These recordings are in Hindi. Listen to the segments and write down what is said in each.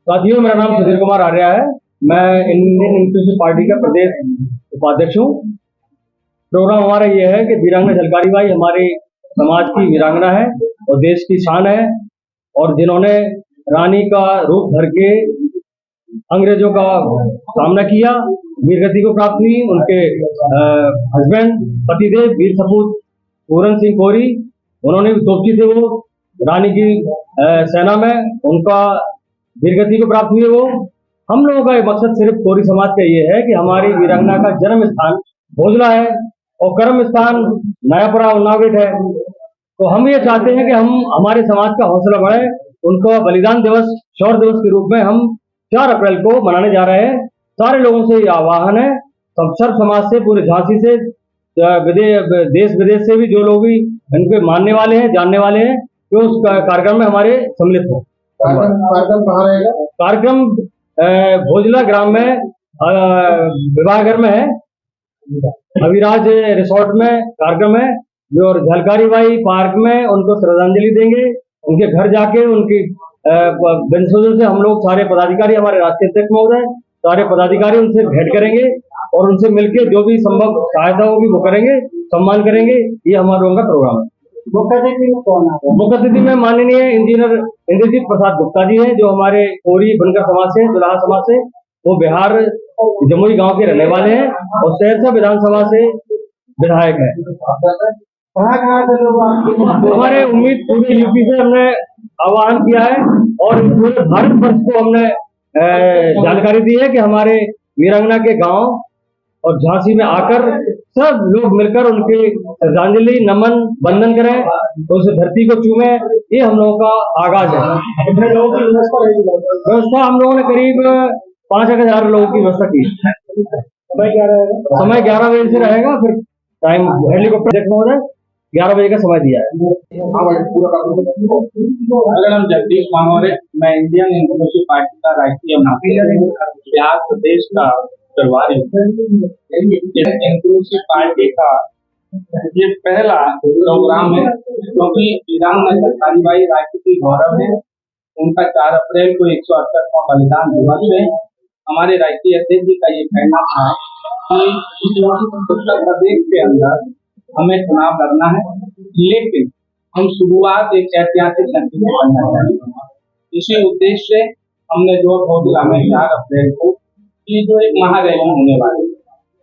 साथियों, मेरा नाम सुधीर कुमार आर्य है। मैं इंडियन इंक्लूसिव पार्टी का प्रदेश उपाध्यक्ष हूँ। प्रोग्राम हमारा ये है कि वीरांगना झलकारी बाई हमारे समाज की वीरांगना है और देश की शान है, और जिन्होंने रानी का रूप धर के अंग्रेजों का सामना किया, वीरगति को प्राप्त हुई। उनके हस्बैंड पतिदेव वीर सपूत पूरन सिंह कोरी, उन्होंने भी तोपची थे, वो रानी की सेना में उनका वीरगति को प्राप्त हुए। वो हम लोगों का मकसद सिर्फ कोरी समाज का ये है कि हमारी वीरांगना का जन्म स्थान भोजला है और कर्म स्थान नयापुरा उन्नावगेट है। तो हम ये चाहते हैं कि हम हमारे समाज का हौसला बढ़े। उनको बलिदान दिवस, शौर्य दिवस के रूप में हम 4 अप्रैल को मनाने जा रहे हैं। सारे लोगों से ये आह्वान है, सब सर्व समाज से, पूरे झांसी से, देश विदेश से भी जो लोग भी इनके मानने वाले हैं, जानने वाले हैं, कि उस कार्यक्रम में हमारे सम्मिलित हो। कार्यक्रम कहाँ रहेगा? कार्यक्रम भोजला ग्राम में विवाहघर में है, अभिराज रिसोर्ट में कार्यक्रम है। जो झलकारी बाई पार्क में उनको श्रद्धांजलि देंगे, उनके घर जाके उनकी वंशजों से हम लोग सारे पदाधिकारी, हमारे राष्ट्रीय अध्यक्ष महोदय, सारे पदाधिकारी उनसे भेंट करेंगे और उनसे मिलकर जो भी संभव सहायता होगी वो करेंगे, सम्मान करेंगे। ये हमारे लोगों का प्रोग्राम है। मुख्य अतिथि में माननीय इंजीनियर इंद्रजीत प्रसाद गुप्ता जी हैं, जो हमारे कोरी बनकर समाज से, दुल्हा समाज से, वो बिहार जमुई गांव के रहने वाले हैं और सहरसा विधानसभा से विधायक है। हमारे उम्मीद पूरे यूपी से हमने आह्वान किया है और पूरे भारत वर्ष को हमने जानकारी दी है कि हमारे वीरांगना के गांव और झांसी में आकर सब लोग मिलकर उनकी श्रद्धांजलि, नमन, वंदन करें, तो उस धरती को चूमे। ये हम लोगों का आगाज है। व्यवस्था हम लोगों ने करीब 5,000 लोगों की व्यवस्था की। समय 11 बजे से रहेगा। फिर टाइम हेलीकॉप्टर देखना होगा, 11 बजे का समय दिया है। मेरा नाम जगदीश मानोरे, मैं इंडियन इंक्लूसिव पार्टी का राष्ट्रीय बिहार प्रदेश का प्रभारी हूँ। इंक्लूसिव पार्टी का ये पहला प्रोग्राम है, क्योंकि वीरांगना झलकारी बाई राज्य की गौरव है। उनका 4 अप्रैल को 168वां बलिदान दिवस है। हमारे राष्ट्रीय अध्यक्ष जी का ये कहना था कि उत्तर प्रदेश के अंदर हमें चुनाव लड़ना है, लेकिन हम शुरुआत एक ऐतिहासिक घटना से करना चाहते। इसी उद्देश्य से हमने जो भोजला में 4 अप्रैल को ये जो एक महारैली होने वाली है,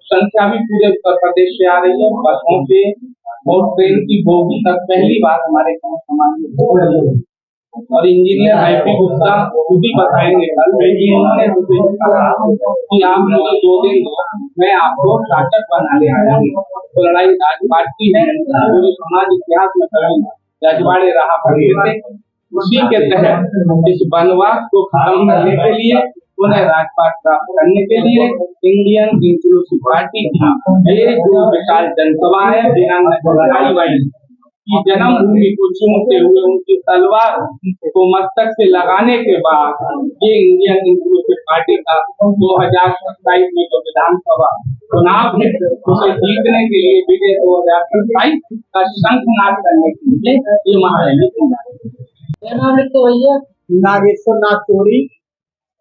संख्या भी पूरे उत्तर प्रदेश से आ रही है, बसों से और ट्रेन की बोगी तक पहली बार हमारे समाज में। और इंजीनियर आईपी गुप्ता खुद ही बताएंगे कल में कि उन्होंने मुझे कहा कि आप मुझे 2 दिन दो, मैं आपको शासक बनाने आया हूँ। तो लड़ाई राजपाट की है, पूरे समाज इतिहास में कभी रजवाड़े रहा करते थे। उसी के तहत इस वनवास को खत्म करने के लिए, उन्हें राजपाट प्राप्त करने के लिए इंडियन इंक्लूसिव पार्टी की ये जो विशाल जनसभा है वीरांगना झलकारी बाई की जन्मभूमि को चूमते हुए उनकी तलवार को मस्तक से लगाने के बाद ये इंडियन इंक्लूसिव पार्टी का 2027 में जो विधानसभा चुनाव है उसे जीतने के लिए, विजय 2027 का शंखनाद करने के लिए ये महारैली नागेश्वर नाथ कोरी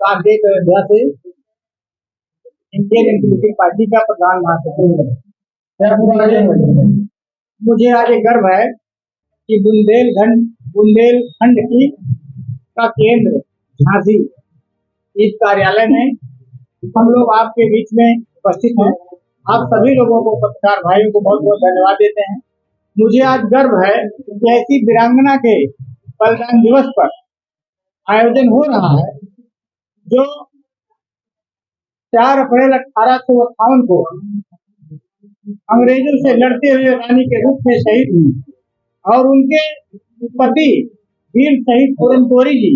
अयोध्या से इंडियन इंक्लूसिव पार्टी का प्रधान महासचिव है। मुझे आज एक गर्व है कि बुंदेलखंड की का केंद्र झांसी इस कार्यालय में हम लोग आपके बीच में उपस्थित हैं। आप सभी लोगों को, पत्रकार भाइयों को बहुत बहुत धन्यवाद देते हैं। मुझे आज गर्व है कि ऐसी वीरांगना के बलिदान दिवस पर आयोजन हो रहा है, जो 4 अप्रैल 1858 को अंग्रेजों से लड़ते हुए रानी के रूप में शहीद हुई और उनके पति वीर शहीद पूरन कोरी जी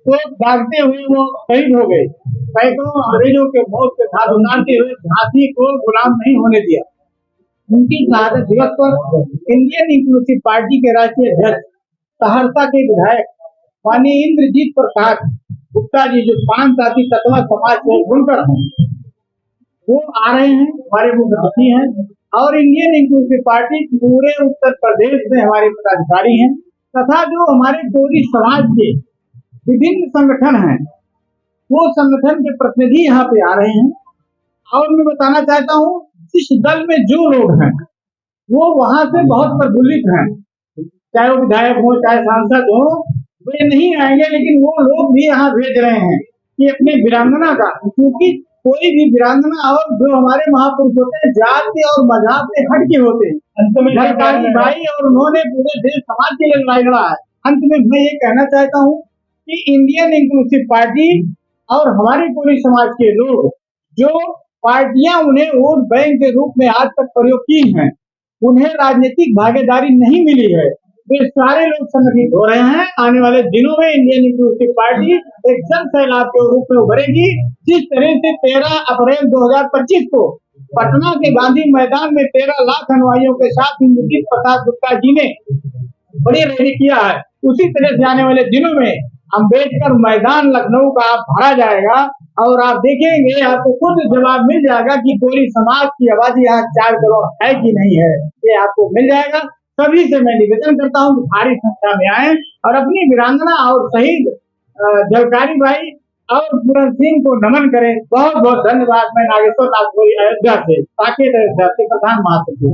को भागते हुए वो शहीद हो गए। सैकड़ों अंग्रेजों के मौत के साथ उतारते हुए झांसी को गुलाम नहीं होने दिया। उनकी शहादत दिवस पर इंडियन इंक्लूसिव पार्टी के राष्ट्रीय अध्यक्ष, सहरसा के विधायक माननीय इंद्रजीत प्रसाद गुप्ता जी, जो 5 जाति तत्वा समाज से जुड़कर हैं, वो आ रहे हैं, हमारे मुख्य अतिथि हैं। और इंडियन इंक्लूसिव पार्टी पूरे उत्तर प्रदेश में हमारे पदाधिकारी हैं, तथा जो हमारे कोरी समाज के विभिन्न संगठन हैं, वो संगठन के प्रतिनिधि यहाँ पे आ रहे हैं। और मैं बताना चाहता हूँ, इस दल में जो लोग हैं वो वहां से बहुत प्रफुल्लित हैं, चाहे वो विधायक हो चाहे सांसद हो, वे नहीं आएंगे, लेकिन वो लोग भी यहाँ भेज रहे हैं कि अपने वीरांगना का, क्योंकि कोई भी वीरांगना और जो हमारे महापुरुष होते हैं जाति और मजहब से हट के होते हैं। झलकारी बाई और उन्होंने पूरे देश समाज के लिए लड़ाई लड़ा है। अंत में मैं ये कहना चाहता हूँ कि इंडियन इंक्लूसिव पार्टी और हमारे पूरे समाज के लोग, जो पार्टियां उन्हें वोट बैंक के रूप में आज तक प्रयोग की हैं, उन्हें राजनीतिक भागीदारी नहीं मिली है, वे सारे लोग संगठित हो रहे हैं। आने वाले दिनों में इंडियन इंक्लूसिव पार्टी एक जन सैलाब के रूप में उभरेगी। जिस तरह से 13 अप्रैल 2025 को पटना के गांधी मैदान में 13 लाख अनुयायियों के साथ इंद्रजीत प्रसाद गुप्ता जी ने बड़ी रैली किया है, उसी तरह से आने वाले दिनों में अम्बेडकर मैदान लखनऊ का भरा जाएगा और आप देखेंगे, आपको खुद जवाब मिल जाएगा कि कोई समाज की आबादी यहाँ 4 करोड़ है कि नहीं है, ये आपको मिल जाएगा। सभी से मैं निवेदन करता हूँ कि भारी संख्या में आए और अपनी वीरांगना और शहीद झलकारी बाई और पूरन सिंह को नमन करें। बहुत बहुत धन्यवाद। मैं नागेश्वर नागपुरी, अयोध्या से, साकेत अयोध्या से प्रधान महासचिव।